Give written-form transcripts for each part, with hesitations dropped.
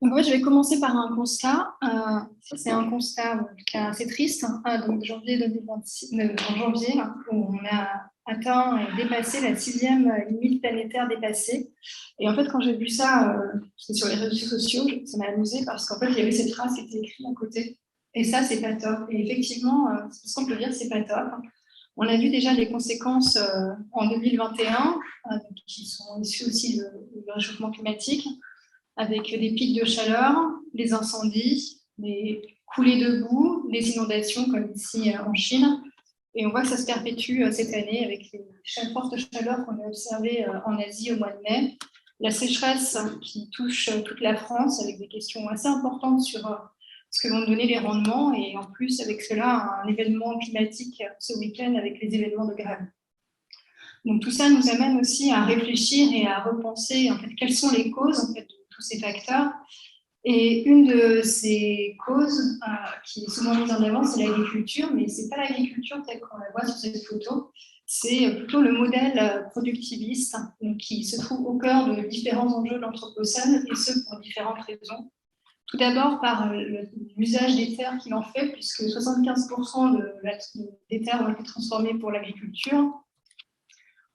Donc, en fait, je vais commencer par un constat. Ça, c'est un constat qui est assez triste. Donc, janvier 2026, en janvier, où on a atteint et dépassé la 6e limite planétaire dépassée. Et en fait, quand j'ai vu ça, c'était sur les réseaux sociaux, ça m'a amusé parce qu'en fait, il y avait cette phrase qui était écrite à côté. Et ça, c'est pas top. Et effectivement, ce qu'on peut dire, c'est pas top. On a vu déjà les conséquences en 2021, qui sont issues aussi du réchauffement climatique, avec des pics de chaleur, des incendies, des coulées de boue, des inondations comme ici en Chine. Et on voit que ça se perpétue cette année avec les fortes chaleurs qu'on a observées en Asie au mois de mai, la sécheresse qui touche toute la France avec des questions assez importantes sur ce que vont donner les rendements, et en plus avec cela un événement climatique ce week-end avec les événements de grève. Donc tout ça nous amène aussi à réfléchir et à repenser en fait quelles sont les causes en fait de tous ces facteurs. Et une de ces causes qui est souvent mise en avant, c'est l'agriculture, mais ce n'est pas l'agriculture telle qu'on la voit sur cette photo, c'est plutôt le modèle productiviste qui se trouve au cœur de différents enjeux de l'Anthropocène, et ce pour différentes raisons. Tout d'abord par l'usage des terres qu'il en fait, puisque 75% des terres ont été transformées pour l'agriculture.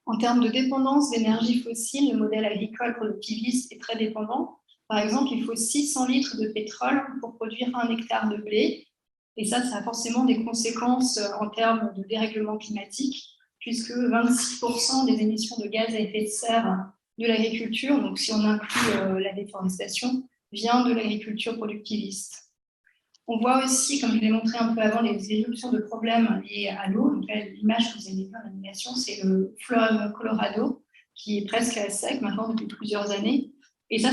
En termes de dépendance d'énergie fossile, le modèle agricole productiviste est très dépendant. Par exemple, il faut 600 litres de pétrole pour produire 1 hectare de blé. Et ça a forcément des conséquences en termes de dérèglement climatique, puisque 26% des émissions de gaz à effet de serre de l'agriculture, donc si on inclut la déforestation, vient de l'agriculture productiviste. On voit aussi, comme je l'ai montré un peu avant, les éruptions de problèmes liés à l'eau. L'image que vous avez vue en animation, c'est le fleuve Colorado, qui est presque à sec maintenant depuis plusieurs années. Et ça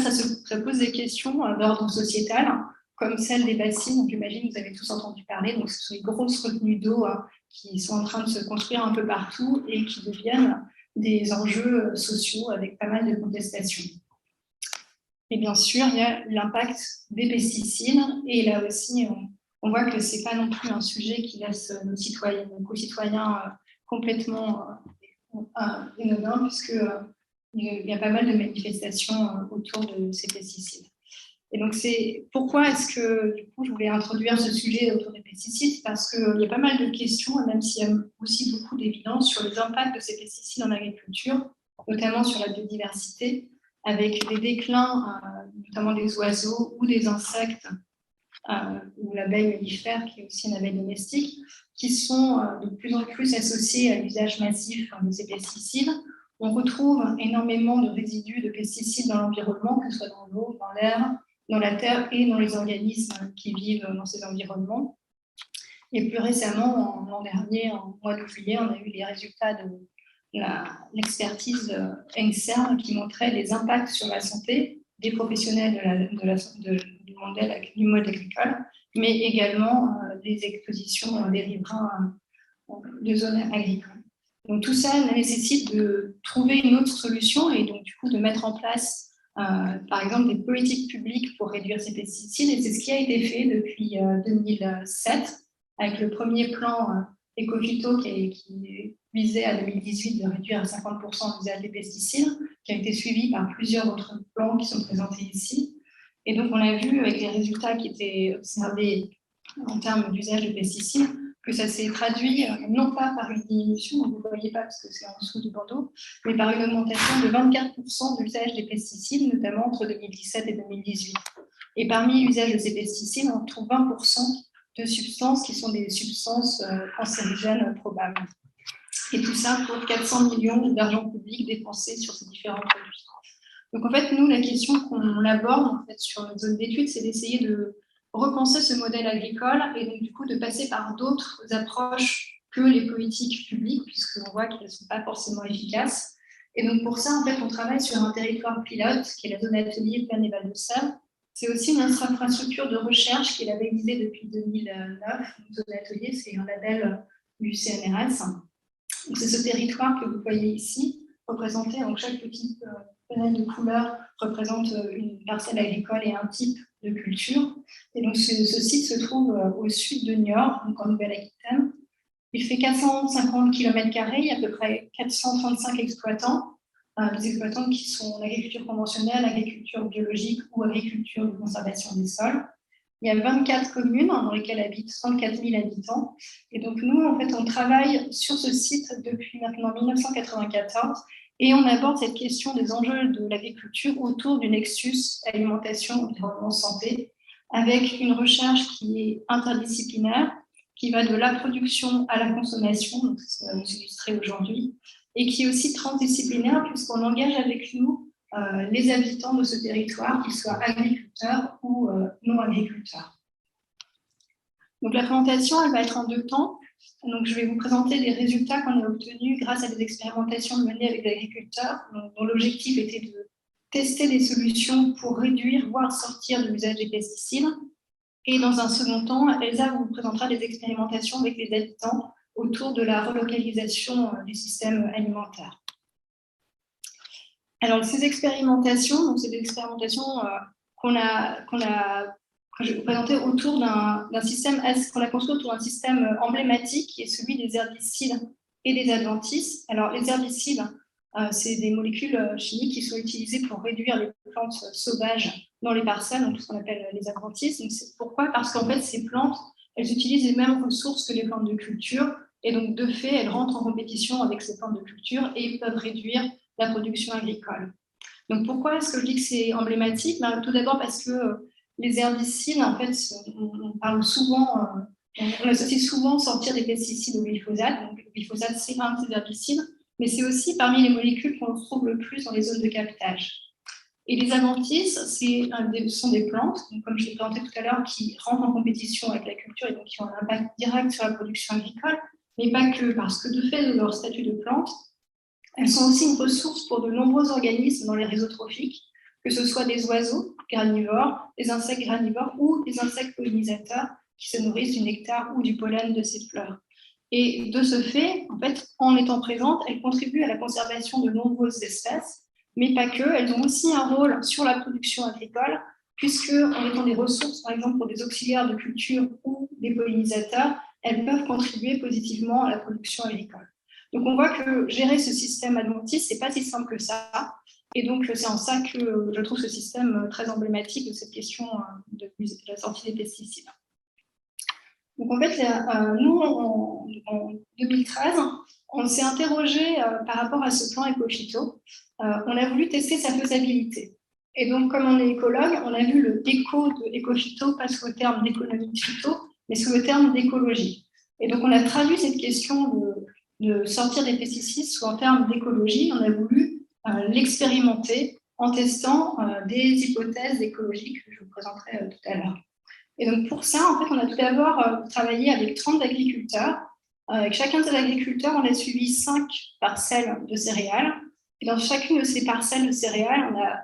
pose des questions d'ordre sociétal, comme celle des bassines. Donc, j'imagine que vous avez tous entendu parler. Donc, ce sont les grosses retenues d'eau qui sont en train de se construire un peu partout et qui deviennent des enjeux sociaux avec pas mal de contestations. Et bien sûr, il y a l'impact des pesticides. Et là aussi, on voit que ce n'est pas non plus un sujet qui laisse nos concitoyens complètement anodins, puisqu'il y a pas mal de manifestations autour de ces pesticides. Et donc, c'est pourquoi est-ce que, du coup, je voulais introduire ce sujet autour des pesticides, parce qu'il y a pas mal de questions, même s'il y a aussi beaucoup d'évidence sur les impacts de ces pesticides en agriculture, notamment sur la biodiversité, avec des déclins, notamment des oiseaux ou des insectes, ou l'abeille mellifère, qui est aussi une abeille domestique, qui sont de plus en plus associés à l'usage massif de ces pesticides. On retrouve énormément de résidus de pesticides dans l'environnement, que ce soit dans l'eau, dans l'air, dans la terre et dans les organismes qui vivent dans ces environnements. Et plus récemment, l'an dernier, en mois de juillet, on a eu les résultats de l'expertise ENSERM qui montrait les impacts sur la santé des professionnels du monde agricole, mais également des expositions des riverains de zones agricoles. Donc tout ça nécessite de trouver une autre solution et donc du coup de mettre en place par exemple des politiques publiques pour réduire ces pesticides, et c'est ce qui a été fait depuis 2007 avec le premier plan Ecophyto qui visait à 2018 de réduire à 50% l'usage des pesticides, qui a été suivi par plusieurs autres plans qui sont présentés ici. Et donc, on a vu avec les résultats qui étaient observés en termes d'usage de pesticides que ça s'est traduit non pas par une diminution, vous ne voyez pas parce que c'est en dessous du bandeau, mais par une augmentation de 24% de l'usage des pesticides, notamment entre 2017 et 2018. Et parmi l'usage de ces pesticides, on trouve 20% de substances qui sont des substances cancérigènes probables. Et tout ça pour 400 millions d'argent public dépensés sur ces différents produits. Donc en fait, nous, la question qu'on aborde en fait, sur notre zone d'étude, c'est d'essayer de repenser ce modèle agricole et donc du coup de passer par d'autres approches que les politiques publiques, puisqu'on voit qu'elles ne sont pas forcément efficaces. Et donc pour ça, en fait, on travaille sur un territoire pilote qui est la zone atelier Plaine et Val de Sèvres. C'est aussi notre infrastructure de recherche qui est labellisée depuis 2009. Une zone atelier, c'est un label du CNRS. C'est ce territoire que vous voyez ici, représenté, donc chaque petite panel de couleurs représente une parcelle agricole et un type de culture. Et donc ce site se trouve au sud de Niort, donc en Nouvelle-Aquitaine. Il fait 450 km², il y a à peu près 435 exploitants. des exploitants qui sont en agriculture conventionnelle, agriculture biologique ou agriculture de conservation des sols. Il y a 24 communes dans lesquelles habitent 34 000 habitants. Et donc, nous, en fait, on travaille sur ce site depuis maintenant 1994 et on aborde cette question des enjeux de l'agriculture autour du nexus alimentation, environnement, santé, avec une recherche qui est interdisciplinaire, qui va de la production à la consommation, donc ça va nous illustrer aujourd'hui, et qui est aussi transdisciplinaire puisqu'on engage avec nous les habitants de ce territoire, qu'ils soient agriculteurs ou non agriculteurs. Donc la présentation, elle va être en 2 temps. Donc je vais vous présenter les résultats qu'on a obtenus grâce à des expérimentations menées avec des agriculteurs, dont l'objectif était de tester des solutions pour réduire, voire sortir de l'usage des pesticides. Et dans un second temps, Elsa vous présentera des expérimentations avec les habitants autour de la relocalisation du système alimentaire. Alors, ces expérimentations, c'est des expérimentations que je vais vous présenter autour d'un système qu'on a construit autour d'un système emblématique qui est celui des herbicides et des adventices. Alors, les herbicides, c'est des molécules chimiques qui sont utilisées pour réduire les plantes sauvages dans les parcelles, donc ce qu'on appelle les adventices. Pourquoi ? Parce qu'en fait, ces plantes, elles utilisent les mêmes ressources que les plantes de culture, et donc de fait, elles rentrent en compétition avec ces plantes de culture et peuvent réduire la production agricole. Donc pourquoi est-ce que je dis que c'est emblématique ? Tout d'abord parce que les herbicides, en fait, on parle souvent, on associe souvent sortir des pesticides au glyphosate. Donc le glyphosate, c'est un de ces herbicides, mais c'est aussi parmi les molécules qu'on trouve le plus dans les zones de captage. Et les adventices, ce sont des plantes, donc comme je l'ai présenté tout à l'heure, qui rentrent en compétition avec la culture et donc qui ont un impact direct sur la production agricole, mais pas que, parce que de fait de leur statut de plante, elles sont aussi une ressource pour de nombreux organismes dans les réseaux trophiques, que ce soit des oiseaux granivores, des insectes granivores ou des insectes pollinisateurs qui se nourrissent du nectar ou du pollen de ces fleurs. Et de ce fait, en fait, en étant présentes, elles contribuent à la conservation de nombreuses espèces, mais pas que. Elles ont aussi un rôle sur la production agricole, puisque en étant des ressources, par exemple pour des auxiliaires de culture ou des pollinisateurs, elles peuvent contribuer positivement à la production agricole. Donc on voit que gérer ce système adventice, c'est pas si simple que ça. Et donc c'est en ça que je trouve ce système très emblématique de cette question de la sortie des pesticides. Donc en fait, nous, en 2013, on s'est interrogé par rapport à ce plan éco-phyto. On a voulu tester sa faisabilité. Et donc, comme on est écologue, on a vu le déco de éco-phyto, pas sous le terme d'économie de phyto, mais sous le terme d'écologie. Et donc, on a traduit cette question de sortir des pesticides sous un terme d'écologie. On a voulu l'expérimenter en testant des hypothèses écologiques que je vous présenterai tout à l'heure. Et donc, pour ça, en fait, on a tout d'abord travaillé avec 30 agriculteurs. Avec chacun de ces agriculteurs, on a suivi 5 parcelles de céréales. Et dans chacune de ces parcelles de céréales, on a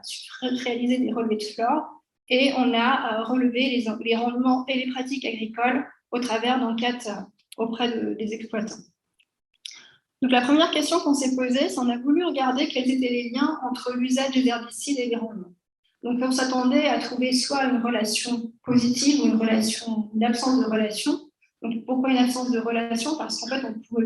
réalisé des relevés de flore et on a relevé les rendements et les pratiques agricoles au travers d'enquêtes auprès des exploitants. Donc, la première question qu'on s'est posée, c'est qu'on a voulu regarder quels étaient les liens entre l'usage des herbicides et les rendements. Donc, on s'attendait à trouver soit une relation positive ou une absence de relation. Donc, pourquoi une absence de relation ? Parce qu'en fait,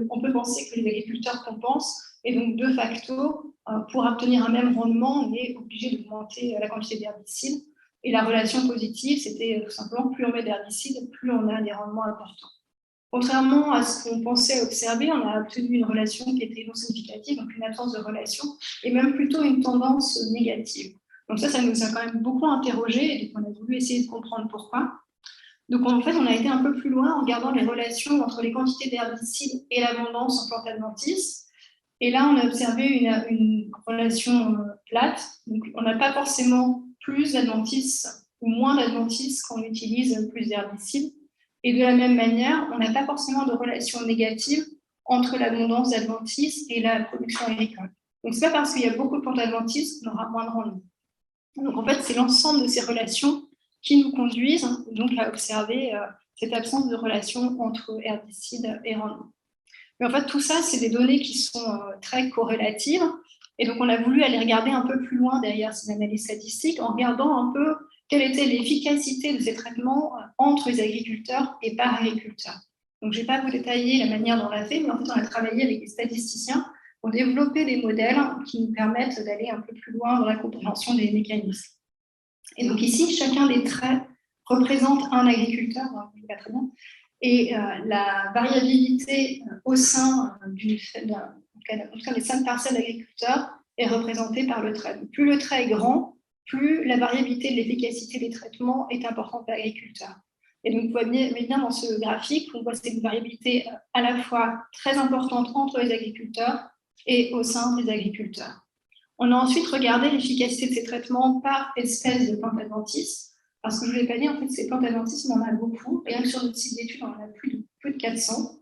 on peut penser que les agriculteurs compensent et donc, de facto, pour obtenir un même rendement, on est obligé d'augmenter la quantité d'herbicides. Et la relation positive, c'était tout simplement plus on met d'herbicides, plus on a des rendements importants. Contrairement à ce qu'on pensait observer, on a obtenu une relation qui était non significative, donc une absence de relation, et même plutôt une tendance négative. Donc ça nous a quand même beaucoup interrogés, et donc on a voulu essayer de comprendre pourquoi. Donc en fait, on a été un peu plus loin en regardant les relations entre les quantités d'herbicides et l'abondance en plantes adventices. Et là, on a observé une relation plate. Donc on n'a pas forcément plus d'adventices ou moins d'adventices quand on utilise plus d'herbicides. Et de la même manière, on n'a pas forcément de relation négative entre l'abondance d'adventices et la production agricole. Donc ce n'est pas parce qu'il y a beaucoup de plantes adventices qu'on aura moins de rendement. Donc, en fait, c'est l'ensemble de ces relations qui nous conduisent donc à observer cette absence de relation entre herbicides et rendement. Mais en fait, tout ça, c'est des données qui sont très corrélatives. Et donc, on a voulu aller regarder un peu plus loin derrière ces analyses statistiques en regardant un peu quelle était l'efficacité de ces traitements entre les agriculteurs et par agriculteurs. Donc, je ne vais pas vous détailler la manière dont on l'a fait, mais en fait, on a travaillé avec des statisticiens pour développer des modèles qui nous permettent d'aller un peu plus loin dans la compréhension des mécanismes. Et donc ici, chacun des traits représente un agriculteur, pas très bien, et la variabilité au sein en tout cas des 5 parcelles d'agriculteurs est représentée par le trait. Donc, plus le trait est grand, plus la variabilité de l'efficacité des traitements est importante pour l'agriculteur. Et donc, vous voyez bien dans ce graphique, on voit cette variabilité à la fois très importante entre les agriculteurs et au sein des agriculteurs. On a ensuite regardé l'efficacité de ces traitements par espèce de plantes adventices, parce que je ne vous l'ai pas dit, en fait, ces plantes adventices, on en a beaucoup, et même sur notre site d'études, on en a plus de 400.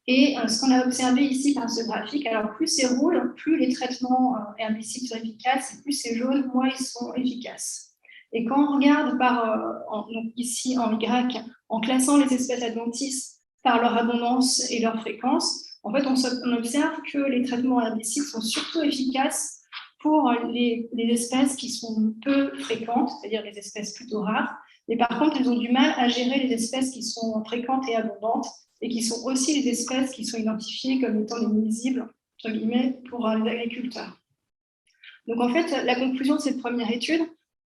Et ce qu'on a observé ici par ce graphique, alors plus c'est rouge, plus les traitements herbicides sont efficaces, et plus c'est jaune, moins ils sont efficaces. Et quand on regarde donc ici en Y, en classant les espèces adventices par leur abondance et leur fréquence, en fait, on observe que les traitements herbicides sont surtout efficaces pour les espèces qui sont peu fréquentes, c'est-à-dire les espèces plutôt rares. Mais par contre, elles ont du mal à gérer les espèces qui sont fréquentes et abondantes, et qui sont aussi les espèces qui sont identifiées comme étant des nuisibles, entre guillemets, pour les agriculteurs. Donc en fait, la conclusion de cette première étude,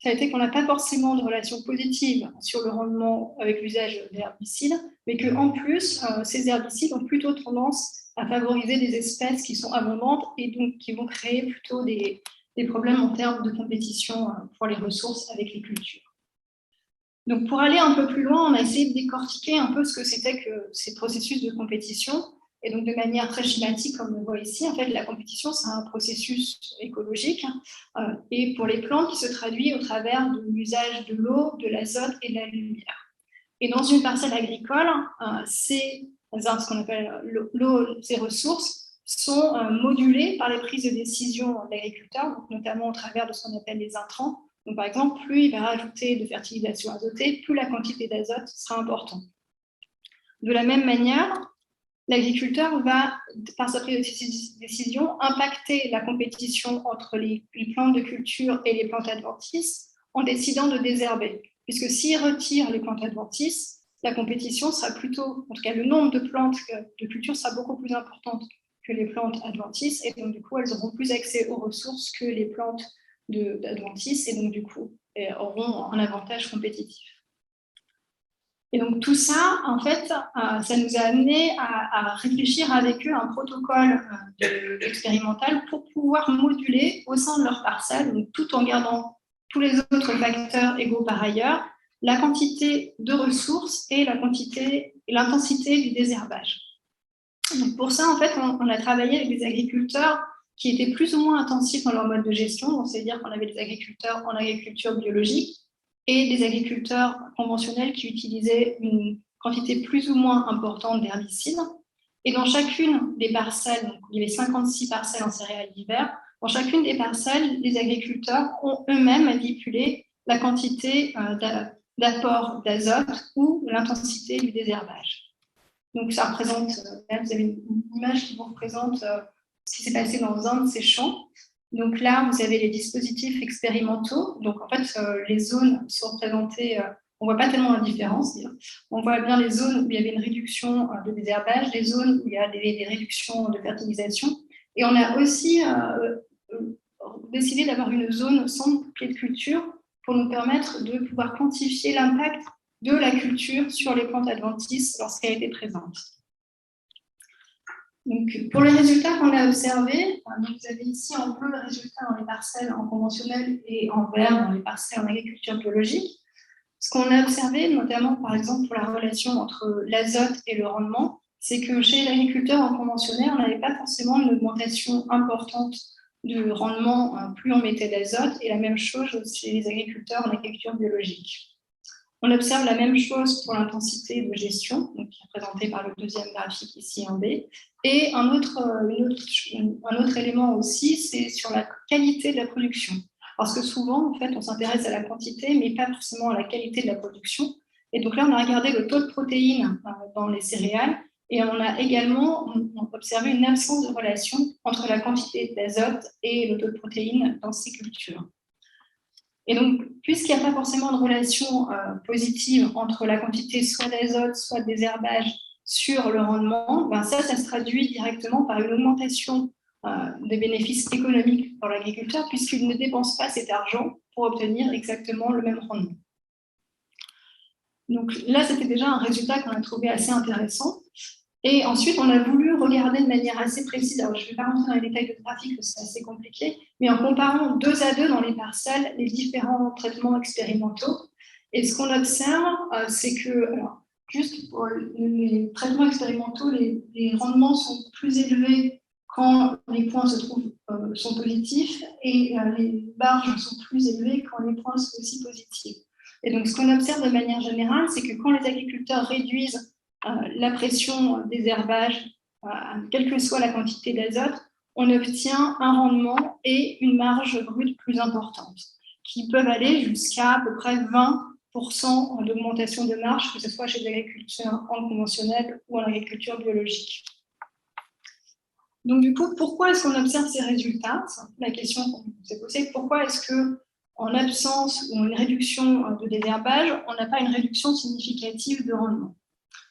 ça a été qu'on n'a pas forcément de relation positive sur le rendement avec l'usage d'herbicides, mais qu'en plus, ces herbicides ont plutôt tendance à favoriser des espèces qui sont abondantes et donc qui vont créer plutôt des problèmes en termes de compétition pour les ressources avec les cultures. Donc, pour aller un peu plus loin, on a essayé de décortiquer un peu ce que c'était que ces processus de compétition. Et donc, de manière très schématique, comme on le voit ici, en fait, la compétition, c'est un processus écologique et pour les plantes qui se traduit au travers de l'usage de l'eau, de l'azote et de la lumière. Et dans une parcelle agricole, ce qu'on appelle l'eau, ces ressources sont modulées par les prises de décision de l'agriculteur, notamment au travers de ce qu'on appelle les intrants. Donc, par exemple, plus il va rajouter de fertilisation azotée, plus la quantité d'azote sera importante. De la même manière, l'agriculteur va, par sa prise de décision, impacter la compétition entre les plantes de culture et les plantes adventices en décidant de désherber. Puisque s'il retire les plantes adventices, la compétition sera plutôt, en tout cas le nombre de plantes de culture sera beaucoup plus importante que les plantes adventices, et donc du coup elles auront plus accès aux ressources que les plantes d'adventices, et donc du coup auront un avantage compétitif. Et donc tout ça, en fait, ça nous a amené à réfléchir avec eux un protocole expérimental pour pouvoir moduler au sein de leur parcelle, donc tout en gardant tous les autres facteurs égaux par ailleurs, la quantité de ressources et l'intensité du désherbage. Donc pour ça, en fait, on a travaillé avec des agriculteurs qui étaient plus ou moins intensifs dans leur mode de gestion, c'est-à-dire qu'on avait des agriculteurs en agriculture biologique et des agriculteurs conventionnels qui utilisaient une quantité plus ou moins importante d'herbicides. Et dans chacune des parcelles, donc il y avait 56 parcelles en céréales d'hiver, dans chacune des parcelles, les agriculteurs ont eux-mêmes manipulé la quantité d'apport d'azote ou l'intensité du désherbage. Donc ça représente, là vous avez une image qui vous représente ce qui s'est passé dans un de ces champs. Donc là, vous avez les dispositifs expérimentaux. Donc en fait, les zones sont représentées, on ne voit pas tellement la différence. On voit bien les zones où il y avait une réduction de désherbage, les zones où il y a des réductions de fertilisation. Et on a aussi décidé d'avoir une zone sans pied de culture pour nous permettre de pouvoir quantifier l'impact de la culture sur les plantes adventices lorsqu'elle était présente. Donc, pour les résultats qu'on a observés, donc vous avez ici en bleu les résultats dans les parcelles en conventionnel et en vert dans les parcelles en agriculture biologique. Ce qu'on a observé, notamment par exemple pour la relation entre l'azote et le rendement, c'est que chez l'agriculteur en conventionnel, on n'avait pas forcément une augmentation importante de rendement plus on mettait d'azote, et la même chose chez les agriculteurs en agriculture biologique. On observe la même chose pour l'intensité de gestion, donc qui est représentée par le deuxième graphique ici en B. Et un autre élément aussi, c'est sur la qualité de la production. Parce que souvent, en fait, on s'intéresse à la quantité, mais pas forcément à la qualité de la production. Et donc là, on a regardé le taux de protéines dans les céréales, et on a également observé une absence de relation entre la quantité d'azote et le taux de protéines dans ces cultures. Et donc, puisqu'il n'y a pas forcément de relation positive entre la quantité soit d'azote, soit de désherbage sur le rendement, ben ça se traduit directement par une augmentation des bénéfices économiques pour l'agriculteur, puisqu'il ne dépense pas cet argent pour obtenir exactement le même rendement. Donc là, c'était déjà un résultat qu'on a trouvé assez intéressant. Et ensuite, on a voulu regarder de manière assez précise, alors je ne vais pas rentrer dans les détails de graphique, parce que c'est assez compliqué, mais en comparant 2 à 2 dans les parcelles les différents traitements expérimentaux. Et ce qu'on observe, c'est que, alors, juste pour les traitements expérimentaux, les rendements sont plus élevés quand les points sont positifs, et les marges sont plus élevées quand les points sont aussi positifs. Et donc, ce qu'on observe de manière générale, c'est que quand les agriculteurs réduisent la pression des herbages, quelle que soit la quantité d'azote, on obtient un rendement et une marge brute plus importante, qui peuvent aller jusqu'à à peu près 20% d'augmentation de marge, que ce soit chez les agriculteurs en conventionnel ou en agriculture biologique. Donc, du coup, pourquoi est-ce qu'on observe ces résultats? La question qu'on s'est posée, pourquoi est-ce que, en absence ou une réduction de désherbage, on n'a pas une réduction significative de rendement?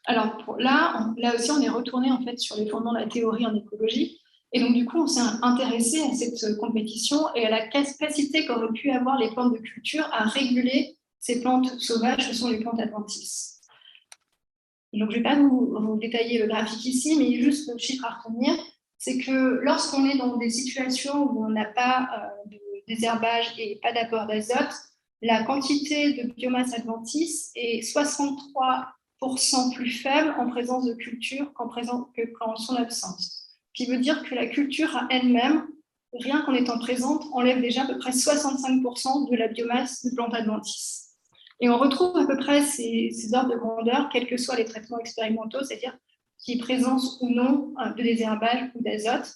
Alors là aussi, on est retourné en fait sur les fondements de la théorie en écologie. Et donc, du coup, on s'est intéressé à cette compétition et à la capacité qu'auraient pu avoir les plantes de culture à réguler ces plantes sauvages, ce sont les plantes adventices. Donc, je ne vais pas vous détailler le graphique ici, mais juste le chiffre à retenir, c'est que lorsqu'on est dans des situations où on n'a pas de désherbage et pas d'apport d'azote, la quantité de biomasse adventice est 63% plus faible en présence de culture qu'en son absence. Ce qui veut dire que la culture à elle-même, rien qu'en étant présente, enlève déjà à peu près 65% de la biomasse de plantes adventices. Et on retrouve à peu près ces ordres de grandeur, quels que soient les traitements expérimentaux, c'est-à-dire qu'il y ait présence ou non de désherbage ou d'azote.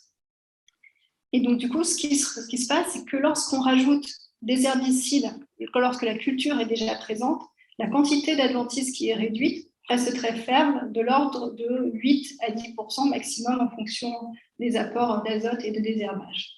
Et donc, du coup, ce qui se passe, c'est que lorsqu'on rajoute des herbicides, lorsque la culture est déjà présente, la quantité d'adventices qui est réduite reste très faible, de l'ordre de 8 à 10% maximum en fonction des apports d'azote et de désherbage.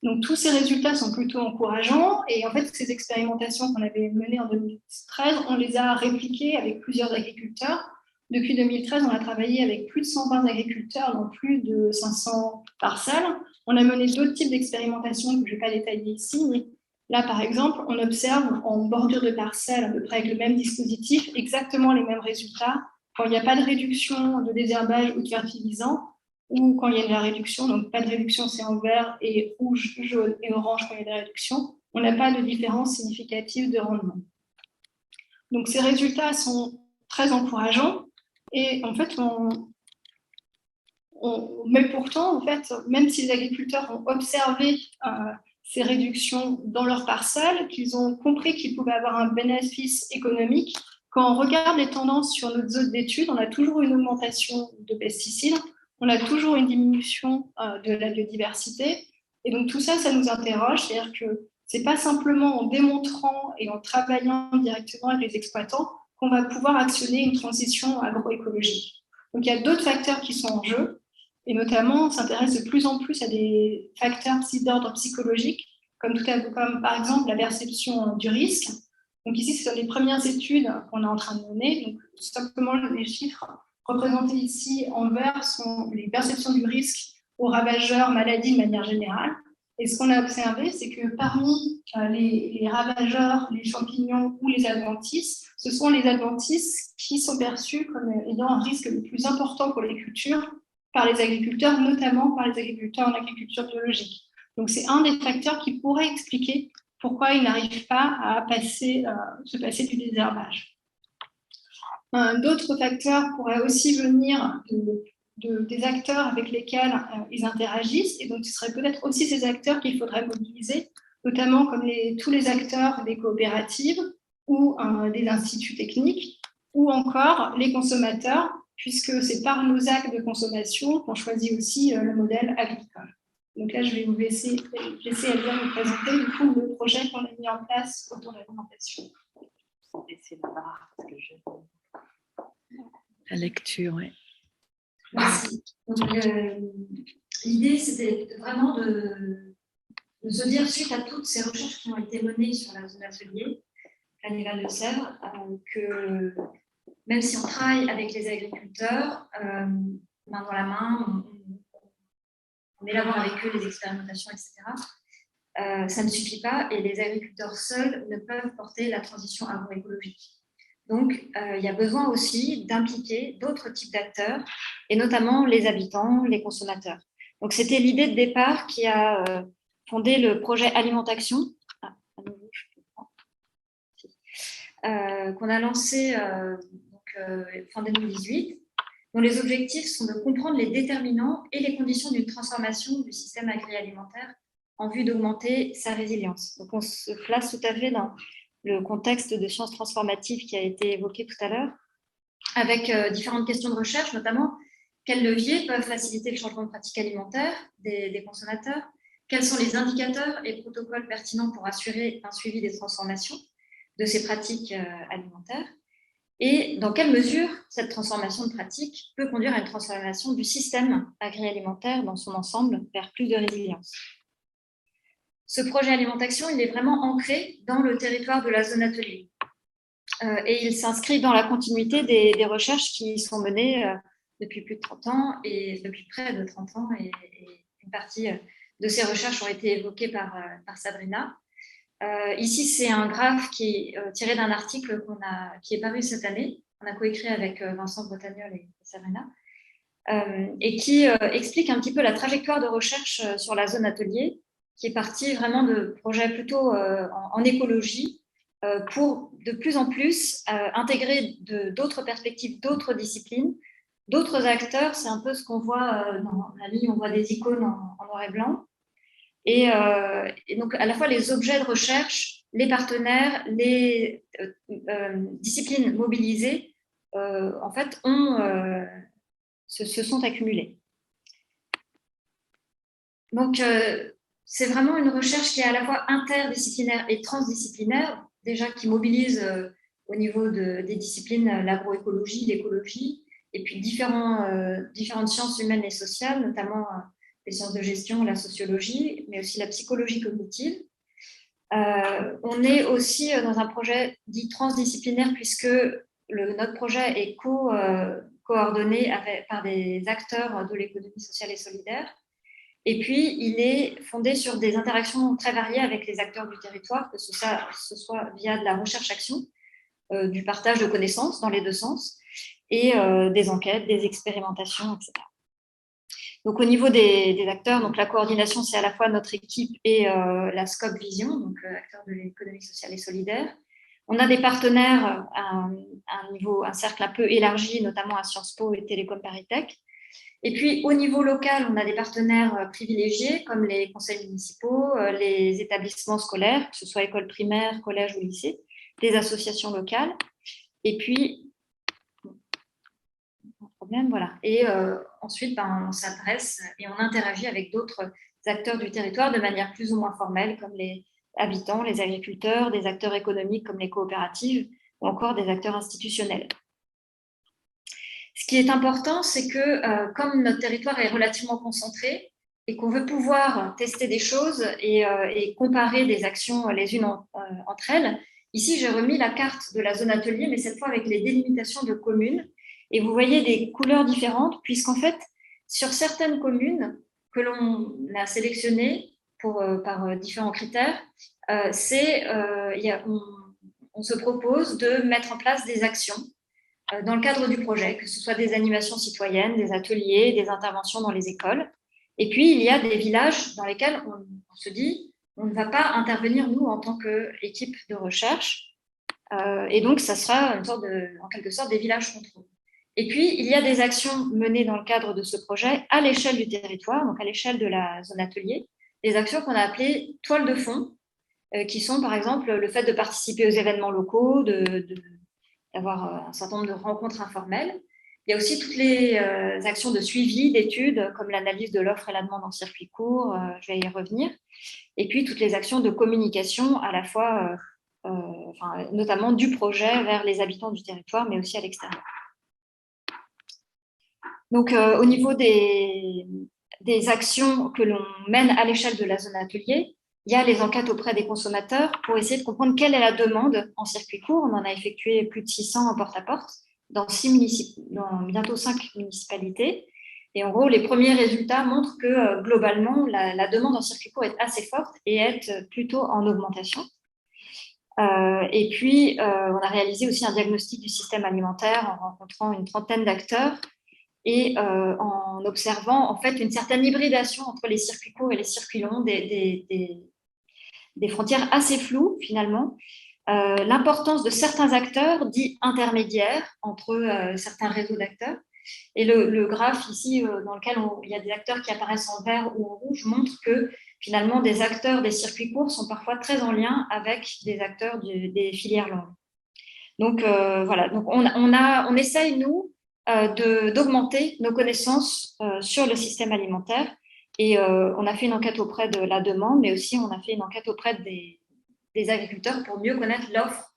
Donc, tous ces résultats sont plutôt encourageants. Et en fait, ces expérimentations qu'on avait menées en 2013, on les a répliquées avec plusieurs agriculteurs. Depuis 2013, on a travaillé avec plus de 120 agriculteurs dans plus de 500 parcelles. On a mené d'autres types d'expérimentations que je ne vais pas détailler ici. Mais là, par exemple, on observe en bordure de parcelles, à peu près avec le même dispositif, exactement les mêmes résultats. Quand il n'y a pas de réduction de désherbage ou de fertilisant, ou quand il y a de la réduction, donc pas de réduction, c'est en vert, et rouge, jaune et orange quand il y a de la réduction, on n'a pas de différence significative de rendement. Donc ces résultats sont très encourageants, et en fait, mais pourtant, en fait, même si les agriculteurs ont observé ces réductions dans leurs parcelles, qu'ils ont compris qu'ils pouvaient avoir un bénéfice économique, quand on regarde les tendances sur notre zone d'étude, on a toujours une augmentation de pesticides, on a toujours une diminution de la biodiversité. Et donc tout ça, ça nous interroge, c'est-à-dire que ce n'est pas simplement en démontrant et en travaillant directement avec les exploitants qu'on va pouvoir actionner une transition agroécologique. Donc il y a d'autres facteurs qui sont en jeu, et notamment on s'intéresse de plus en plus à des facteurs d'ordre psychologique, comme par exemple la perception du risque. Donc ici, ce sont les premières études qu'on est en train de mener. Donc simplement les chiffres représentés ici en vert sont les perceptions du risque aux ravageurs maladies de manière générale. Et ce qu'on a observé, c'est que parmi les ravageurs, les champignons ou les adventices, ce sont les adventices qui sont perçus comme ayant un risque le plus important pour les cultures par les agriculteurs, notamment par les agriculteurs en agriculture biologique. Donc c'est un des facteurs qui pourrait expliquer pourquoi ils n'arrivent pas à se passer du désherbage. D'autres facteurs pourraient aussi venir des acteurs avec lesquels ils interagissent, et donc ce seraient peut-être aussi ces acteurs qu'il faudrait mobiliser, notamment comme tous les acteurs des coopératives ou des instituts techniques, ou encore les consommateurs, puisque c'est par nos actes de consommation qu'on choisit aussi le modèle agricole. Donc là, je vais vous laisser Elvia nous présenter du coup le projet qu'on a mis en place autour de l'alimentation. C'est la barre, parce que la lecture, oui. Merci. Donc, l'idée, c'était vraiment de se dire, suite à toutes ces recherches qui ont été menées sur la zone atelier, Canival de Sèvres, que même si on travaille avec les agriculteurs, main dans la main, on élabore avec eux les expérimentations, etc. Ça ne suffit pas et les agriculteurs seuls ne peuvent porter la transition agroécologique. Donc, il y a besoin aussi d'impliquer d'autres types d'acteurs, et notamment les habitants, les consommateurs. Donc, c'était l'idée de départ qui a fondé le projet Alimentation, qu'on a lancé fin 2018, dont les objectifs sont de comprendre les déterminants et les conditions d'une transformation du système agroalimentaire en vue d'augmenter sa résilience. Donc, on se place tout à fait dans le contexte de sciences transformatives qui a été évoqué tout à l'heure, avec différentes questions de recherche, notamment quels leviers peuvent faciliter le changement de pratique alimentaire des consommateurs, quels sont les indicateurs et protocoles pertinents pour assurer un suivi des transformations de ces pratiques alimentaires, et dans quelle mesure cette transformation de pratique peut conduire à une transformation du système agroalimentaire dans son ensemble vers plus de résilience. Ce projet Alimentation, il est vraiment ancré dans le territoire de la zone atelier. Et il s'inscrit dans la continuité des recherches qui sont menées depuis plus de 30 ans et depuis près de 30 ans. Et une partie de ces recherches ont été évoquées par Sabrina. Ici, c'est un graphe qui est tiré d'un article qui est paru cette année. On a coécrit avec Vincent Bretagnol et Sabrina. Et qui explique un petit peu la trajectoire de recherche sur la zone atelier, qui est partie vraiment de projets plutôt en écologie, pour de plus en plus intégrer d'autres perspectives, d'autres disciplines, d'autres acteurs. C'est un peu ce qu'on voit dans la ligne, on voit des icônes en noir et blanc. Et donc, à la fois les objets de recherche, les partenaires, les disciplines mobilisées, en fait, se sont accumulés. Donc, c'est vraiment une recherche qui est à la fois interdisciplinaire et transdisciplinaire, déjà qui mobilise au niveau des disciplines l'agroécologie, l'écologie, et puis différentes sciences humaines et sociales, notamment les sciences de gestion, la sociologie, mais aussi la psychologie cognitive. On est aussi dans un projet dit transdisciplinaire, puisque notre projet est coordonné par des acteurs de l'économie sociale et solidaire. Et puis, il est fondé sur des interactions très variées avec les acteurs du territoire, que ce soit via de la recherche-action, du partage de connaissances dans les deux sens, et des enquêtes, des expérimentations, etc. Donc, au niveau des acteurs, donc la coordination, c'est à la fois notre équipe et la Scope Vision, donc acteurs de l'économie sociale et solidaire. On a des partenaires à un cercle un peu élargi, notamment à Sciences Po et Télécom Paris-Tech. Et puis, au niveau local, on a des partenaires privilégiés, comme les conseils municipaux, les établissements scolaires, que ce soit écoles primaires, collèges ou lycées, des associations locales. Et puis, voilà. Et ensuite, on s'adresse et on interagit avec d'autres acteurs du territoire de manière plus ou moins formelle, comme les habitants, les agriculteurs, des acteurs économiques comme les coopératives, ou encore des acteurs institutionnels. Ce qui est important, c'est que comme notre territoire est relativement concentré et qu'on veut pouvoir tester des choses et comparer des actions les unes entre elles, ici, j'ai remis la carte de la zone atelier, mais cette fois avec les délimitations de communes. Et vous voyez des couleurs différentes, puisqu'en fait, sur certaines communes que l'on a sélectionnées par différents critères, on se propose de mettre en place des actions dans le cadre du projet, que ce soit des animations citoyennes, des ateliers, des interventions dans les écoles. Et puis, il y a des villages dans lesquels on se dit, on ne va pas intervenir, nous, en tant qu'équipe de recherche. Et donc, ça sera en quelque sorte des villages contrôles. Et puis, il y a des actions menées dans le cadre de ce projet à l'échelle du territoire, donc à l'échelle de la zone atelier, des actions qu'on a appelées toiles de fond, qui sont, par exemple, le fait de participer aux événements locaux, d'avoir un certain nombre de rencontres informelles. Il y a aussi toutes les actions de suivi, d'études, comme l'analyse de l'offre et la demande en circuit court, je vais y revenir. Et puis, toutes les actions de communication, à la fois, notamment du projet vers les habitants du territoire, mais aussi à l'extérieur. Donc, au niveau des actions que l'on mène à l'échelle de la zone atelier, il y a les enquêtes auprès des consommateurs pour essayer de comprendre quelle est la demande en circuit court. On en a effectué plus de 600 en porte-à-porte dans bientôt 5 municipalités. Et en gros, les premiers résultats montrent que globalement, la demande en circuit court est assez forte et est plutôt en augmentation. Et puis, on a réalisé aussi un diagnostic du système alimentaire en rencontrant une trentaine d'acteurs et en observant en fait une certaine hybridation entre les circuits courts et les circuits longs, des frontières assez floues finalement. L'importance de certains acteurs dits intermédiaires entre certains réseaux d'acteurs. Et le graphe ici, dans lequel il y a des acteurs qui apparaissent en vert ou en rouge, montre que finalement, des acteurs des circuits courts sont parfois très en lien avec des acteurs des filières longues. Donc, voilà. Donc, on essaye, nous, d'augmenter nos connaissances sur le système alimentaire. Et on a fait une enquête auprès de la demande, mais aussi on a fait une enquête auprès des agriculteurs pour mieux connaître l'offre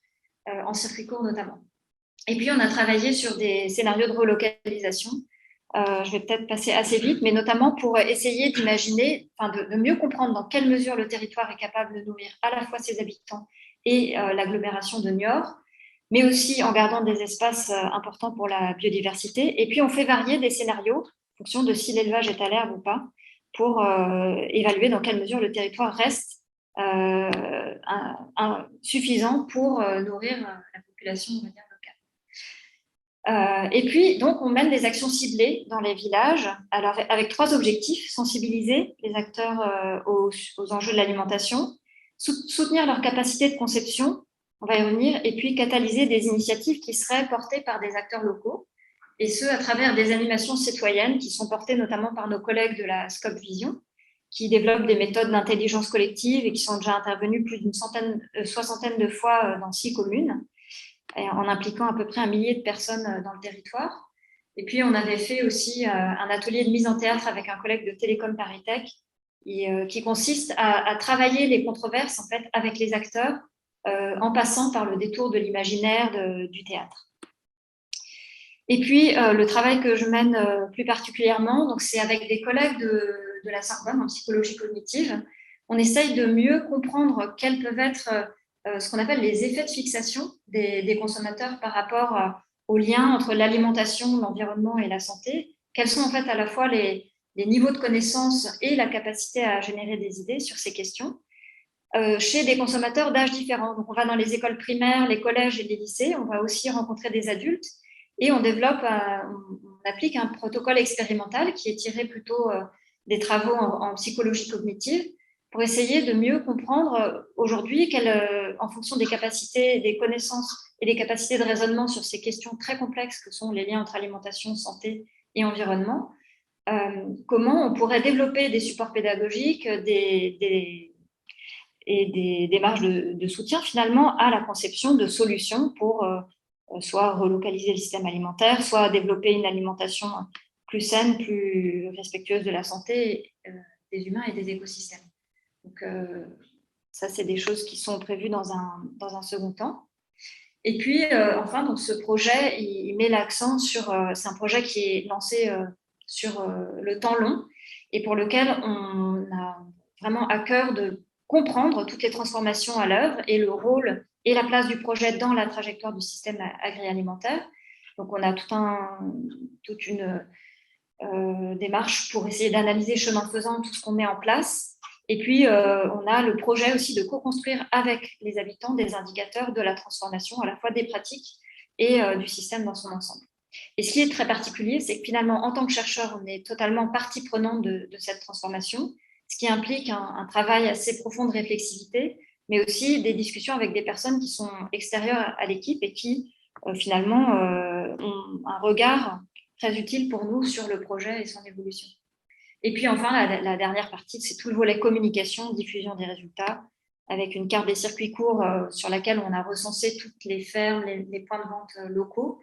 en circuit court notamment. Et puis, on a travaillé sur des scénarios de relocalisation. Je vais peut-être passer assez vite, mais notamment pour essayer d'imaginer, de mieux comprendre dans quelle mesure le territoire est capable de nourrir à la fois ses habitants et l'agglomération de Niort, mais aussi en gardant des espaces importants pour la biodiversité. Et puis, on fait varier des scénarios en fonction de si l'élevage est à l'herbe ou pas, pour évaluer dans quelle mesure le territoire reste suffisant pour nourrir la population, on va dire, et puis, donc, on mène des actions ciblées dans les villages, alors avec 3 objectifs: sensibiliser les acteurs aux enjeux de l'alimentation, soutenir leur capacité de conception, on va y revenir, et puis catalyser des initiatives qui seraient portées par des acteurs locaux, et ce, à travers des animations citoyennes qui sont portées notamment par nos collègues de la Scope Vision, qui développent des méthodes d'intelligence collective et qui sont déjà intervenus plus d'une soixantaine de fois dans 6 communes, en impliquant à peu près 1 millier de personnes dans le territoire. Et puis, on avait fait aussi un atelier de mise en théâtre avec un collègue de Télécom Paris Tech, qui consiste à travailler les controverses en fait, avec les acteurs en passant par le détour de l'imaginaire du théâtre. Et puis, le travail que je mène plus particulièrement, donc c'est avec des collègues de la Sorbonne en psychologie cognitive. On essaye de mieux comprendre quels peuvent être ce qu'on appelle les effets de fixation des consommateurs par rapport au lien entre l'alimentation, l'environnement et la santé. Quels sont en fait à la fois les niveaux de connaissance et la capacité à générer des idées sur ces questions chez des consommateurs d'âges différents. Donc, on va dans les écoles primaires, les collèges et les lycées, on va aussi rencontrer des adultes et on développe, on applique un protocole expérimental qui est tiré plutôt des travaux en psychologie cognitive pour essayer de mieux comprendre aujourd'hui, en fonction des capacités, des connaissances et des capacités de raisonnement sur ces questions très complexes que sont les liens entre alimentation, santé et environnement, comment on pourrait développer des supports pédagogiques, et des démarches de soutien finalement à la conception de solutions pour soit relocaliser le système alimentaire, soit développer une alimentation plus saine, plus respectueuse de la santé des humains et des écosystèmes. Donc, ça, c'est des choses qui sont prévues dans un second temps. Et puis, enfin, donc, ce projet, il met l'accent sur… c'est un projet qui est lancé sur le temps long et pour lequel on a vraiment à cœur de comprendre toutes les transformations à l'œuvre et le rôle et la place du projet dans la trajectoire du système agroalimentaire. Donc, on a toute une démarche pour essayer d'analyser chemin faisant tout ce qu'on met en place. Et puis, on a le projet aussi de co-construire avec les habitants des indicateurs de la transformation, à la fois des pratiques et du système dans son ensemble. Et ce qui est très particulier, c'est que finalement, en tant que chercheur, on est totalement partie prenante de cette transformation, ce qui implique un travail assez profond de réflexivité, mais aussi des discussions avec des personnes qui sont extérieures à l'équipe et qui, finalement, ont un regard très utile pour nous sur le projet et son évolution. Et puis enfin, la dernière partie, c'est tout le volet communication, diffusion des résultats, avec une carte des circuits courts sur laquelle on a recensé toutes les fermes, les points de vente locaux,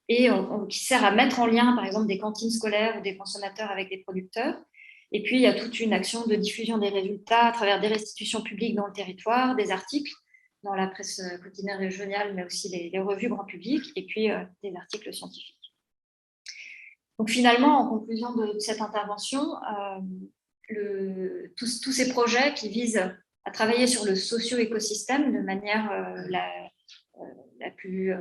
et qui sert à mettre en lien, par exemple, des cantines scolaires ou des consommateurs avec des producteurs. Et puis, il y a toute une action de diffusion des résultats à travers des restitutions publiques dans le territoire, des articles dans la presse quotidienne régionale, mais aussi les revues grand public, et puis des articles scientifiques. Donc finalement, en conclusion de cette intervention, tous ces projets qui visent à travailler sur le socio-écosystème de manière la plus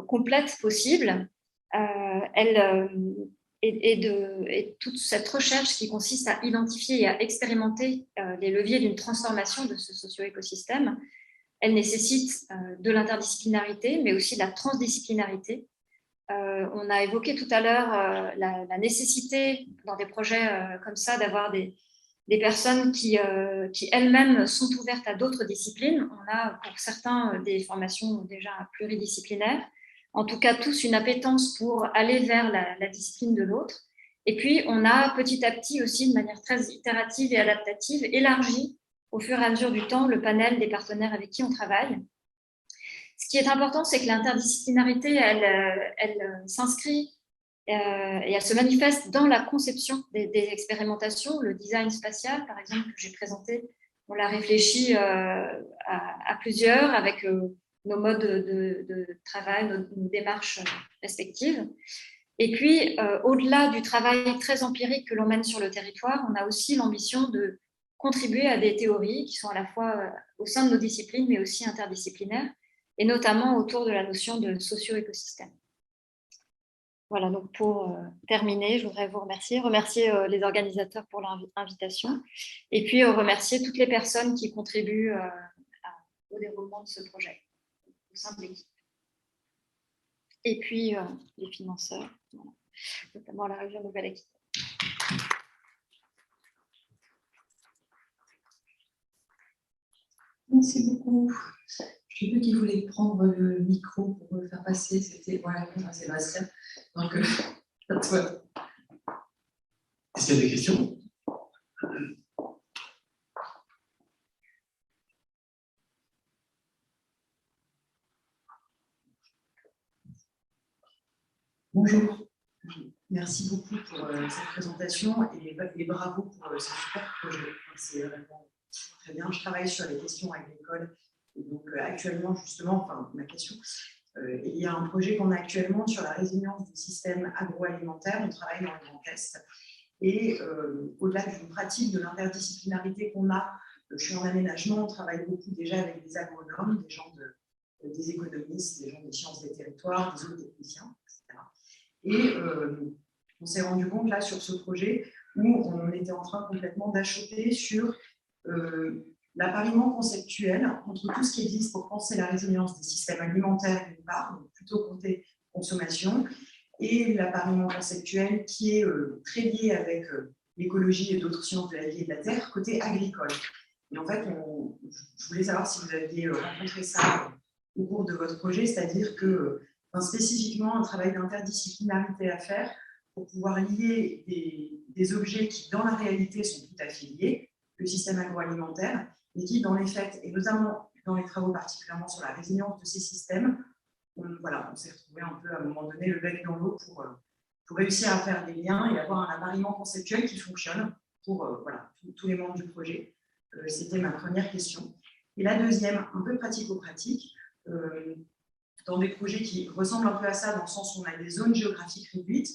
complète possible, elles et toute cette recherche qui consiste à identifier et à expérimenter les leviers d'une transformation de ce socio-écosystème, elle nécessite de l'interdisciplinarité, mais aussi de la transdisciplinarité. On a évoqué tout à l'heure la nécessité, dans des projets comme ça, d'avoir des personnes qui elles-mêmes sont ouvertes à d'autres disciplines. On a pour certains des formations déjà pluridisciplinaires, en tout cas tous une appétence pour aller vers la discipline de l'autre. Et puis, on a petit à petit aussi, de manière très itérative et adaptative, élargi au fur et à mesure du temps le panel des partenaires avec qui on travaille. Ce qui est important, c'est que l'interdisciplinarité, elle s'inscrit et elle se manifeste dans la conception des expérimentations. Le design spatial, par exemple, que j'ai présenté, on l'a réfléchi à plusieurs avec nos modes de travail, nos démarches respectives. Et puis, au-delà du travail très empirique que l'on mène sur le territoire, on a aussi l'ambition de contribuer à des théories qui sont à la fois au sein de nos disciplines, mais aussi interdisciplinaires, et notamment autour de la notion de socio-écosystème. Voilà, donc pour terminer, je voudrais vous remercier les organisateurs pour l'invitation, et puis remercier toutes les personnes qui contribuent au déroulement de ce projet au sein de l'équipe. Et puis les financeurs, voilà, notamment la région Nouvelle-Aquitaine. Merci beaucoup. J'ai vu qu'il voulait prendre le micro pour le faire passer. C'était voilà, Sébastien. Donc, à toi. Est-ce qu'il y a des questions? Bonjour. Merci beaucoup pour cette présentation et bravo pour ce super projet. C'est vraiment très bien. Je travaille sur les questions agricoles. Et donc, actuellement, justement, enfin, ma question, il y a un projet qu'on a actuellement sur la résilience du système agroalimentaire. On travaille dans le Grand Est. Et au-delà d'une pratique de l'interdisciplinarité qu'on a, je suis en aménagement, on travaille beaucoup déjà avec des agronomes, des gens des économistes, des gens des sciences des territoires, des autres techniciens, etc. Et on s'est rendu compte là sur ce projet où on était en train complètement d'achoper sur l'appariement conceptuel entre tout ce qui existe pour penser la résilience des systèmes alimentaires d'une part, donc plutôt côté consommation, et l'appariement conceptuel qui est très lié avec l'écologie et d'autres sciences de la vie et de la terre, côté agricole. Et en fait, je voulais savoir si vous aviez rencontré ça au cours de votre projet, c'est-à-dire que spécifiquement un travail d'interdisciplinarité à faire pour pouvoir lier des objets qui, dans la réalité, sont tout à fait liés, le système agroalimentaire, mais qui, dans les faits, et notamment dans les travaux particulièrement sur la résilience de ces systèmes, on s'est retrouvé un peu à un moment donné le bec dans l'eau pour réussir à faire des liens et avoir un appariement conceptuel qui fonctionne pour tous les membres du projet. C'était ma première question. Et la deuxième, un peu pratico-pratique, dans des projets qui ressemblent un peu à ça, dans le sens où on a des zones géographiques réduites,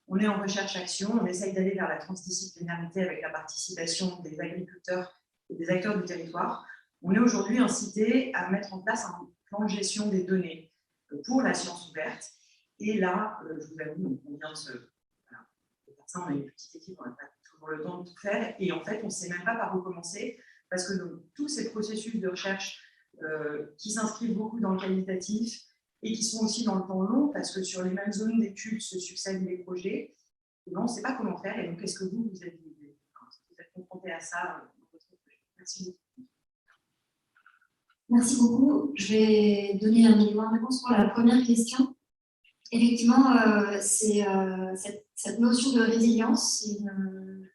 on est en recherche-action, on essaye d'aller vers la transdisciplinarité avec la participation des agriculteurs et des acteurs du territoire. On est aujourd'hui incité à mettre en place un plan de gestion des données pour la science ouverte. Et là, je vous avoue, on vient de se... Voilà, ça, on a une petite équipe, on n'a pas toujours le temps de tout faire. Et en fait, on ne sait même pas par où commencer, parce que donc, tous ces processus de recherche qui s'inscrivent beaucoup dans le qualitatif et qui sont aussi dans le temps long, parce que sur les mêmes zones d'études se succèdent les projets, et on ne sait pas comment faire. Et donc, est-ce que vous êtes confronté à ça dans votre projet? Merci beaucoup. Merci beaucoup. Je vais donner un élément de réponse pour la première question. Effectivement, cette notion de résilience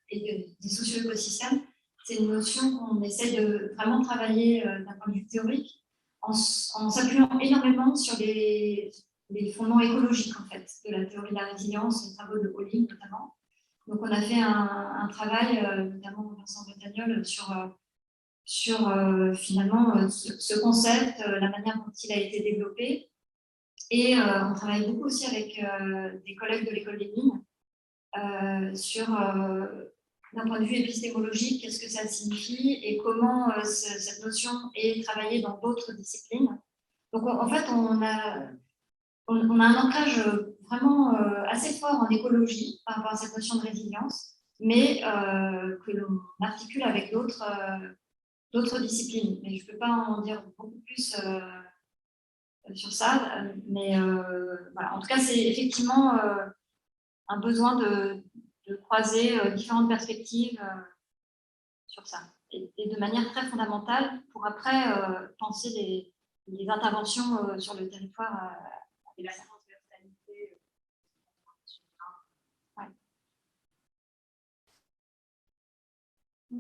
et des socio-écosystèmes, c'est une notion qu'on essaie de vraiment travailler d'un point de vue théorique en s'appuyant énormément sur les fondements écologiques en fait, de la théorie de la résilience, les travaux de Holling notamment. Donc on a fait un travail, notamment Vincent Bretagnol, sur finalement ce concept, la manière dont il a été développé. Et on travaille beaucoup aussi avec des collègues de l'école des mines sur, d'un point de vue épistémologique, qu'est-ce que ça signifie et comment cette notion est travaillée dans d'autres disciplines. Donc en fait, on on a un ancrage vraiment assez fort en écologie par rapport à cette notion de résilience, mais que l'on articule avec d'autres disciplines. Mais je ne peux pas en dire beaucoup plus sur ça, mais voilà. En tout cas, c'est effectivement un besoin de croiser différentes perspectives sur ça, et de manière très fondamentale pour après penser les interventions sur le territoire. Et la transversalité.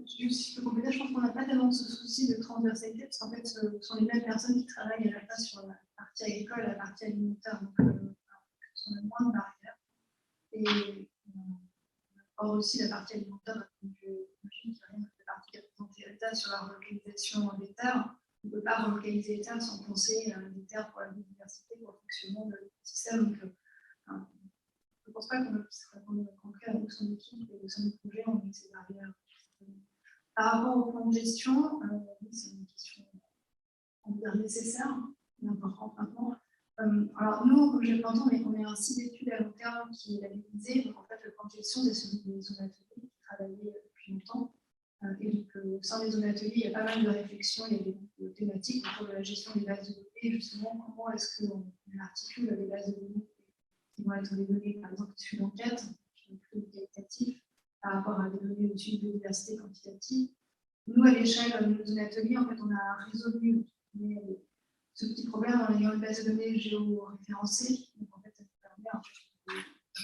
Juste, si je peux compléter, je pense qu'on n'a pas tellement ce souci de transversalité, parce qu'en fait, ce sont les mêmes personnes qui travaillent à la fois sur la partie agricole et la partie alimentaire, donc on a moins de barrières. Et or aussi la partie alimentaire, j'imagine qu'il y a rien de partie qui représente l'État sur la relocalisation des terres. On ne peut pas relocaliser les terres sans penser à des terres pour la biodiversité, pour le fonctionnement de l'écosystème. Donc, je ne pense pas qu'on est concret au sein de l'équipe et au sein du projet, on met ces barrières. Par rapport au plan de gestion, c'est une question nécessaire et importante maintenant. Alors nous, comme je l'ai entendu, on est un site d'études à long terme qui est labellisé. Donc en fait, le plan de gestion, c'est celui des zones ateliers qui travaillaient depuis longtemps. Et donc au sein des zones ateliers, il y a pas mal de réflexions, il y a des thématiques autour de la gestion des bases de données. Justement, comment est-ce qu'on articule les bases de données qui vont être des données, par exemple, issues d'enquête, qui sont plus qualitatives, par rapport à des données au-dessus de biodiversité quantitative. Nous, à l'échelle de nos zones ateliers, en fait, on a résolu ce petit problème en ayant une base de données géoréférencée. Donc, en fait, ça nous permet de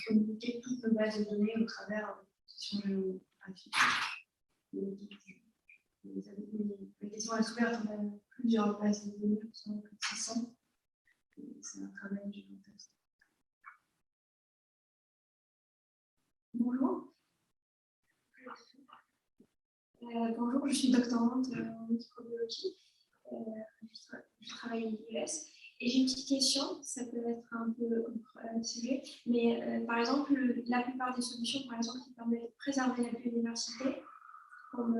communiquer toutes nos bases de données au travers de positions géographiques. La question est ouverte, on a plusieurs bases de données, qui sont plus de 600. C'est un travail gigantesque. Bonjour. Bonjour, je suis doctorante en microbiologie. Je travaille à l'IES. Et j'ai une petite question, ça peut être un peu sujet, mais par exemple, la plupart des solutions, par exemple, qui permettent de préserver la biodiversité, comme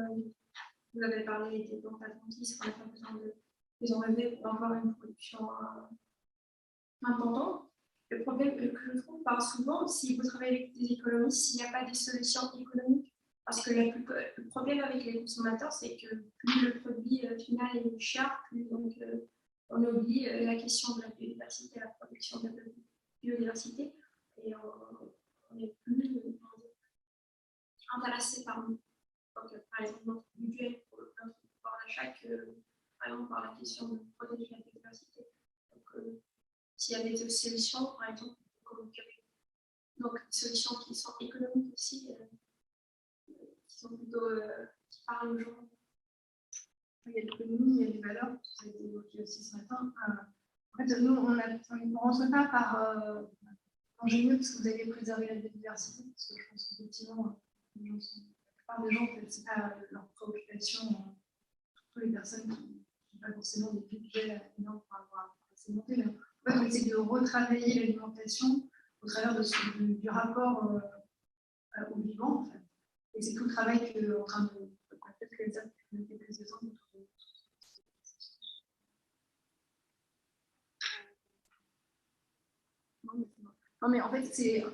vous avez parlé des plantes adventices, on n'a pas besoin de les enlever pour avoir une production importante. Le problème que je trouve par souvent, si vous travaillez avec des économistes, s'il n'y a pas des solutions économiques, parce que le problème avec les consommateurs, c'est que plus le produit final est cher, plus donc, on oublie la question de la biodiversité, la protection de la biodiversité, et on n'est plus intéressé par nous. Donc, par exemple, notre budget pour notre pouvoir d'achat, par exemple, par la question de protéger la biodiversité. Donc, s'il y avait des solutions, par exemple, donc des solutions qui sont économiques aussi, qui sont plutôt qui parlent aux gens. Il y a l'économie, il y a les valeurs, ça a été évoqué aussi ce matin. En fait, nous, on ne rentre pas par ingénieux parce que vous avez préservé la biodiversité, parce que je pense qu'effectivement, la plupart des gens, ce n'est pas leur préoccupation, surtout les personnes qui n'ont pas forcément des budgets énormes pour avoir assez monté. Mais en fait, on essaie de retravailler l'alimentation au travers du rapport au vivant, en fait. Et c'est tout le travail qu'on est en train de peut-être quelques exemples. Non, mais en fait, c'est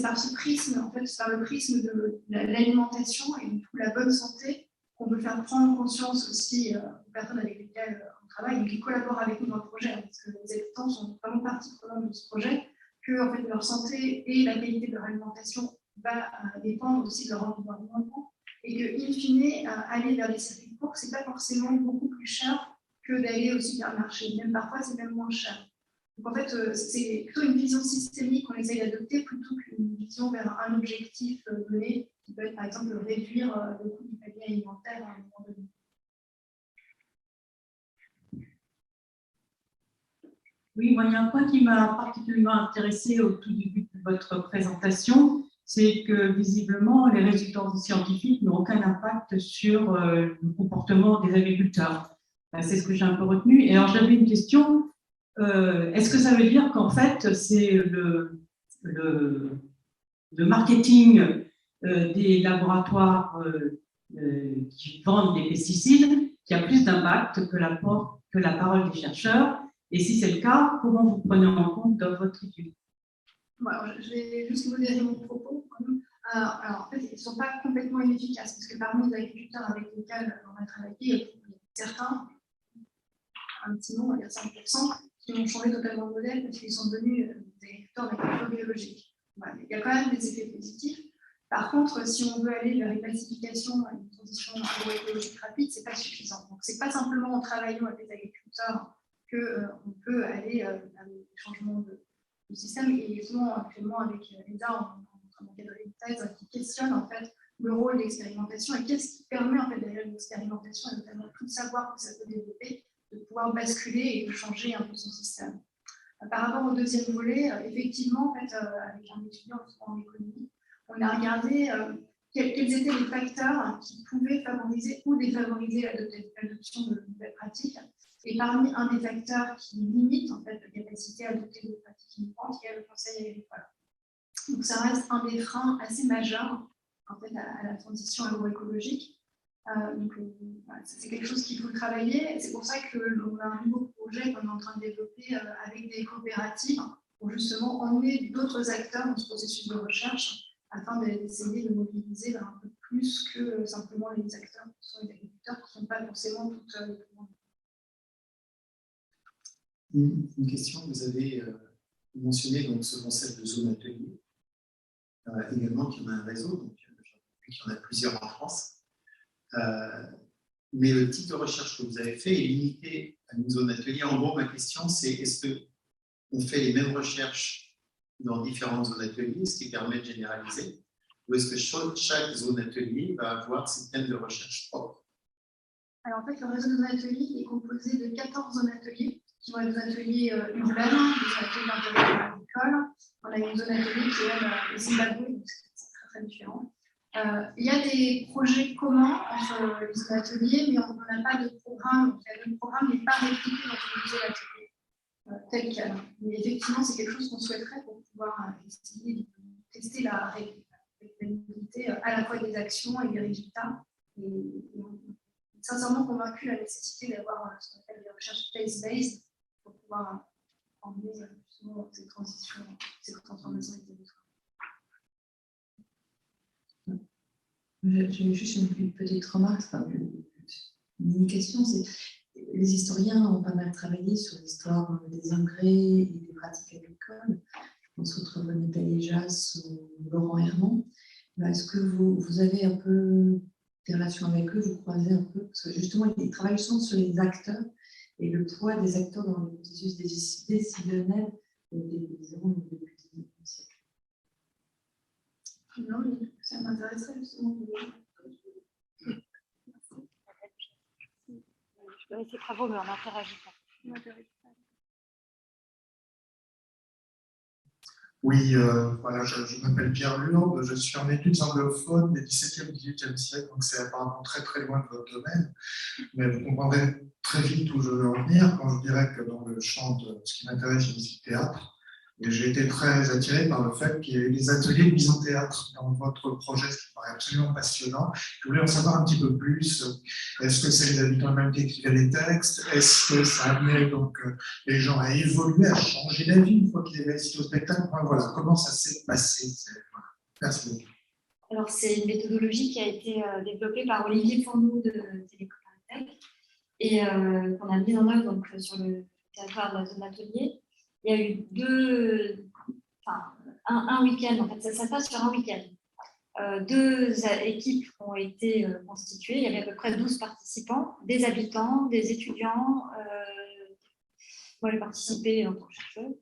par ce prisme, en fait, c'est par le prisme de l'alimentation et du coup la bonne santé qu'on peut faire prendre conscience aussi aux personnes avec lesquelles on travaille et qui collaborent avec nous dans le projet, parce que les habitants sont vraiment partie prenante de ce projet, que en fait, leur santé et la qualité de leur alimentation va dépendre aussi de leur environnement et que, in fine, aller vers les circuits courts, ce n'est pas forcément beaucoup plus cher que d'aller au supermarché. Même parfois, c'est même moins cher. Donc, en fait, c'est plutôt une vision systémique qu'on essaye d'adopter plutôt qu'une vision vers un objectif donné, qui peut être, par exemple, réduire le coût du panier alimentaire à un moment donné. Oui, moi, il y a un point qui m'a particulièrement intéressé au tout début de votre présentation, c'est que visiblement, les résultats scientifiques n'ont aucun impact sur le comportement des agriculteurs. C'est ce que j'ai un peu retenu. Et alors, j'avais une question. Est-ce que ça veut dire qu'en fait, c'est le marketing des laboratoires qui vendent des pesticides qui a plus d'impact que la parole des chercheurs? Et si c'est le cas, comment vous prenez en compte dans votre étude? Bon, alors, je vais juste modérer mon propos. Alors, en fait, ils ne sont pas complètement inefficaces, parce que parmi les agriculteurs avec lesquels on a travaillé, il y a certains, un petit nombre, on va dire 5%, qui ont changé totalement de modèle parce qu'ils sont devenus des agriculteurs d'agriculture biologique. Voilà, il y a quand même des effets positifs. Par contre, si on veut aller vers une classification, une transition agroécologique rapide, ce n'est pas suffisant. Donc, ce n'est pas simplement en travaillant avec les agriculteurs qu'on peut aller vers des changements de système. Et souvent, actuellement, avec l'ESA, on est en train d'encadrer une thèse qui questionne en fait le rôle de l'expérimentation et qu'est-ce qui permet en fait derrière l'expérimentation, et notamment tout le savoir que ça peut développer, de pouvoir basculer et de changer un peu son système. Par rapport au deuxième volet, effectivement, en fait, avec un étudiant en économie, on a regardé quels étaient les facteurs qui pouvaient favoriser ou défavoriser l'adoption de nouvelles pratiques. Et parmi un des facteurs qui limite en fait, la capacité à adopter des pratiques innovantes, il y a le conseil agricole. Donc ça reste un des freins assez majeurs en fait, à la transition agroécologique. Voilà, c'est quelque chose qu'il faut travailler. C'est pour ça qu'on a un nouveau projet qu'on est en train de développer avec des coopératives pour justement emmener d'autres acteurs dans ce processus de recherche afin d'essayer de mobiliser un peu plus que simplement les acteurs qui sont les agriculteurs qui ne sont pas forcément toutes Une question, vous avez mentionné donc, ce concept de zone atelier, également qu'il y en a un réseau, donc j'ai vu qu'il y en a plusieurs en France. Mais le type de recherche que vous avez fait est limité à une zone atelier. En gros, ma question, c'est est-ce qu'on fait les mêmes recherches dans différentes zones ateliers, ce qui permet de généraliser, ou est-ce que chaque zone atelier va avoir ses thèmes de recherche propres? Alors en fait, le réseau de zones ateliers est composé de 14 zones ateliers, qui vont être des ateliers urbains, des ateliers d'intérêt agricole. On a une zone atelier qui est le Zimbabwe, donc c'est très très différent. Il y a des projets communs entre les zones ateliers, mais on n'a pas de programme. Le programme n'est pas répliqué dans une zone atelier tel quel. Mais effectivement, c'est quelque chose qu'on souhaiterait pour pouvoir essayer de tester la réalité à la fois des actions et des résultats. Et on est sincèrement convaincu de la nécessité d'avoir ce qu'on appelle des recherches place-based pour pouvoir emmener justement cette transition, cette transformation des territoires. J'ai juste une petite remarque, enfin, une mini-question. Les historiens ont pas mal travaillé sur l'histoire des engrais et des pratiques agricoles. Je pense entre René Taillejas ou Laurent Herman. Est-ce que vous avez un peu des relations avec eux, vous croisez un peu? Parce que justement, ils travaillent souvent sur les acteurs et le poids des acteurs dans le processus décisionnel des héros depuis le 19e siècle. Non, ça m'intéresserait justement. Je connais ces travaux, mais on n'interagit pas. Oui, voilà, je m'appelle Pierre Lourde, je suis en études anglophones des 17e et 18e siècle, donc c'est apparemment très très loin de votre domaine, mais vous comprendrez très vite où je veux en venir quand je dirais que dans le champ de ce qui m'intéresse, j'ai aussi le théâtre. Et j'ai été très attiré par le fait qu'il y ait eu des ateliers de mise en théâtre dans votre projet, ce qui me paraît absolument passionnant. Je voulais en savoir un petit peu plus. Est-ce que c'est les habitants eux-mêmes qui écrivaient les textes? Est-ce que ça amenait donc les gens à évoluer, à changer d'avis une fois qu'ils avaient assisté au spectacle? Enfin, voilà, comment ça s'est passé? Voilà. Merci beaucoup. Alors, c'est une méthodologie qui a été développée par Olivier Fourneau de Télécoparatech et qu'on a mise en œuvre donc, sur le territoire de la zone atelier. Il y a eu un week-end, en fait, ça passe sur un week-end. Deux équipes ont été constituées, il y avait à peu près 12 participants, des habitants, des étudiants, moi j'ai participé en tant que chercheuse,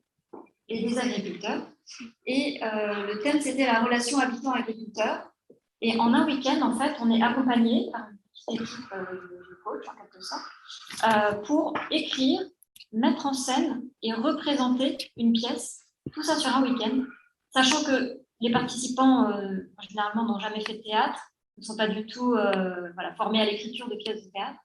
et des agriculteurs. Et le thème, c'était la relation habitant-agriculteur. Et en un week-end, en fait, on est accompagné par une petite équipe de coach, en quelque sorte, pour écrire, mettre en scène et représenter une pièce, tout ça sur un week-end, sachant que les participants, généralement, n'ont jamais fait de théâtre, ne sont pas du tout formés à l'écriture de pièces de théâtre,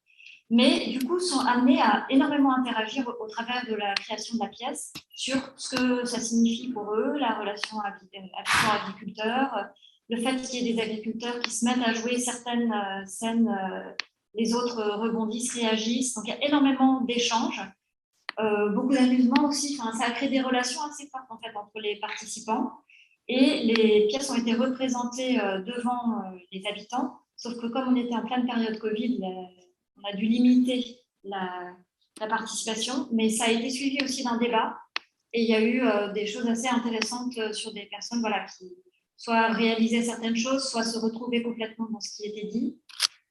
mais du coup sont amenés à énormément interagir au travers de la création de la pièce sur ce que ça signifie pour eux, la relation habitant-agriculteur, le fait qu'il y ait des agriculteurs qui se mettent à jouer certaines scènes, les autres rebondissent, réagissent, donc il y a énormément d'échanges. beaucoup d'amusement aussi. Enfin, ça a créé des relations assez fortes en fait, entre les participants. Et les pièces ont été représentées devant les habitants. Sauf que comme on était en pleine période Covid, on a dû limiter la participation. Mais ça a été suivi aussi d'un débat. Et il y a eu des choses assez intéressantes sur des personnes voilà, qui soit réalisaient certaines choses, soit se retrouvaient complètement dans ce qui était dit.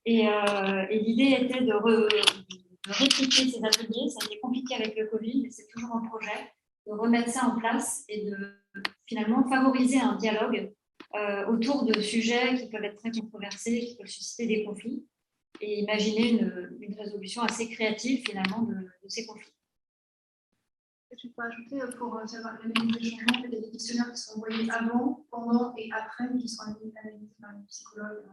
Et l'idée était de répliquer ces ateliers. Ça a été compliqué avec le Covid, mais c'est toujours un projet, de remettre ça en place et de finalement favoriser un dialogue autour de sujets qui peuvent être très controversés, qui peuvent susciter des conflits, et imaginer une résolution assez créative finalement de ces conflits. Tu peux ajouter pour savoir l'analyse des changements, il y a des questionnaires qui sont envoyés avant, pendant et après, mais qui sont analysés par les psychologues.